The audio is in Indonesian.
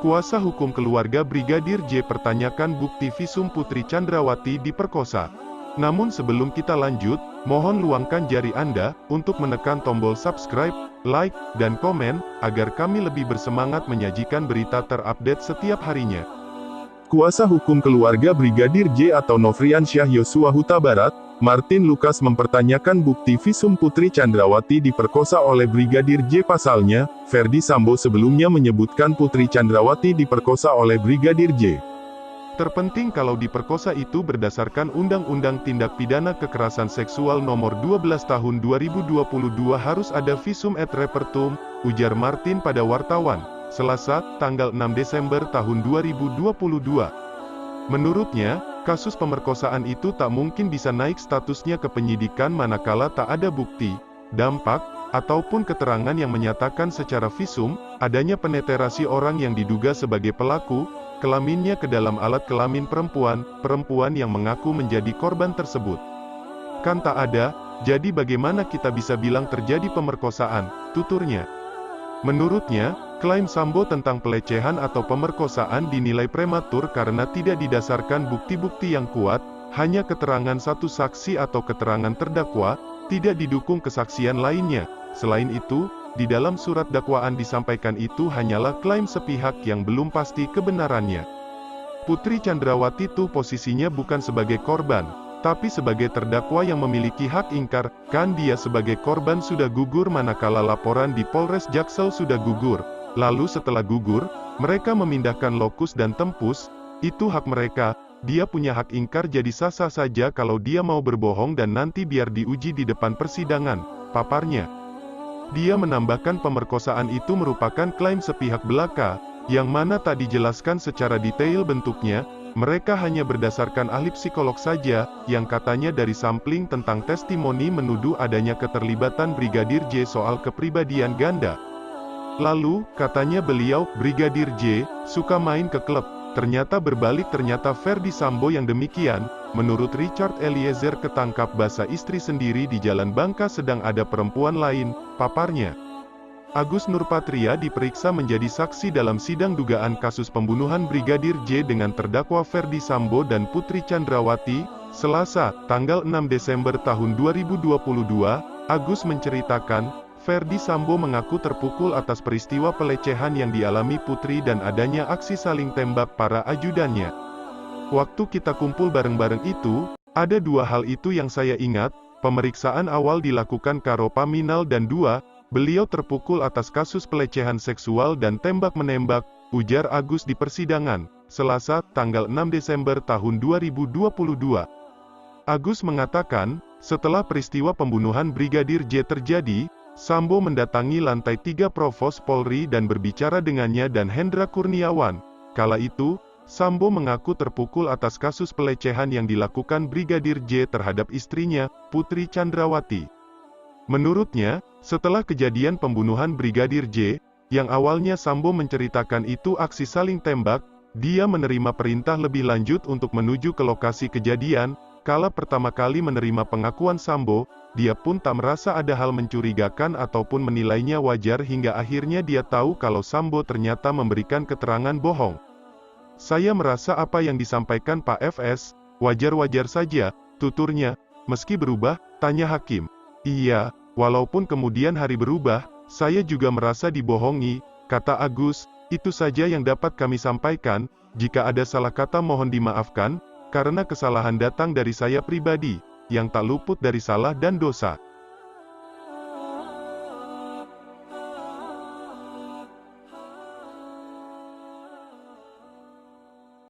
Kuasa hukum keluarga Brigadir J pertanyakan bukti visum Putri Chandrawati diperkosa. Namun sebelum kita lanjut, mohon luangkan jari Anda untuk menekan tombol subscribe, like, dan komen, agar kami lebih bersemangat menyajikan berita terupdate setiap harinya. Kuasa hukum keluarga Brigadir J atau Nofriansyah Yosua Huta Barat, Martin Lucas mempertanyakan bukti visum Putri Chandrawati diperkosa oleh Brigadir J. Pasalnya, Ferdy Sambo sebelumnya menyebutkan Putri Chandrawati diperkosa oleh Brigadir J. Terpenting kalau diperkosa itu berdasarkan Undang-Undang Tindak Pidana Kekerasan Seksual Nomor 12 Tahun 2022 harus ada visum et repertum, ujar Martin pada wartawan, Selasa, tanggal 6 Desember tahun 2022. Menurutnya, kasus pemerkosaan itu tak mungkin bisa naik statusnya ke penyidikan manakala tak ada bukti, dampak, ataupun keterangan yang menyatakan secara visum, adanya penetrasi orang yang diduga sebagai pelaku, kelaminnya ke dalam alat kelamin perempuan yang mengaku menjadi korban tersebut. Kan tak ada, jadi bagaimana kita bisa bilang terjadi pemerkosaan, tuturnya. Menurutnya, klaim Sambo tentang pelecehan atau pemerkosaan dinilai prematur karena tidak didasarkan bukti-bukti yang kuat, hanya keterangan satu saksi atau keterangan terdakwa, tidak didukung kesaksian lainnya. Selain itu, di dalam surat dakwaan disampaikan itu hanyalah klaim sepihak yang belum pasti kebenarannya. Putri Chandrawati tuh posisinya bukan sebagai korban, tapi sebagai terdakwa yang memiliki hak ingkar, kan dia sebagai korban sudah gugur manakala laporan di Polres Jaksel sudah gugur. Lalu setelah gugur, mereka memindahkan lokus dan tempus, itu hak mereka, dia punya hak ingkar jadi sah-sah saja kalau dia mau berbohong dan nanti biar diuji di depan persidangan, paparnya. Dia menambahkan pemerkosaan itu merupakan klaim sepihak belaka, yang mana tak dijelaskan secara detail bentuknya, mereka hanya berdasarkan ahli psikolog saja, yang katanya dari sampling tentang testimoni menuduh adanya keterlibatan Brigadir J soal kepribadian ganda. Lalu, katanya beliau, Brigadir J, suka main ke klub. Ternyata berbalik ternyata Ferdy Sambo yang demikian. Menurut Richard Eliezer ketangkap basah istri sendiri di Jalan Bangka sedang ada perempuan lain, paparnya. Agus Nurpatria diperiksa menjadi saksi dalam sidang dugaan kasus pembunuhan Brigadir J dengan terdakwa Ferdy Sambo dan Putri Chandrawati, Selasa, tanggal 6 Desember tahun 2022, Agus menceritakan, Ferdy Sambo mengaku terpukul atas peristiwa pelecehan yang dialami Putri dan adanya aksi saling tembak para ajudannya. Waktu kita kumpul bareng-bareng itu, ada dua hal itu yang saya ingat, pemeriksaan awal dilakukan Karo Paminal dan dua, beliau terpukul atas kasus pelecehan seksual dan tembak-menembak, ujar Agus di persidangan, Selasa, tanggal 6 Desember tahun 2022. Agus mengatakan, setelah peristiwa pembunuhan Brigadir J terjadi, Sambo mendatangi lantai 3 Provos Polri dan berbicara dengannya dan Hendra Kurniawan. Kala itu, Sambo mengaku terpukul atas kasus pelecehan yang dilakukan Brigadir J terhadap istrinya, Putri Chandrawati. Menurutnya, setelah kejadian pembunuhan Brigadir J, yang awalnya Sambo menceritakan itu aksi saling tembak, dia menerima perintah lebih lanjut untuk menuju ke lokasi kejadian. Kala pertama kali menerima pengakuan Sambo, dia pun tak merasa ada hal mencurigakan ataupun menilainya wajar hingga akhirnya dia tahu kalau Sambo ternyata memberikan keterangan bohong. Saya merasa apa yang disampaikan Pak FS, wajar-wajar saja, tuturnya. Meski berubah, tanya hakim. Iya, walaupun kemudian hari berubah, saya juga merasa dibohongi, kata Agus, itu saja yang dapat kami sampaikan, jika ada salah kata mohon dimaafkan, karena kesalahan datang dari saya pribadi, yang tak luput dari salah dan dosa.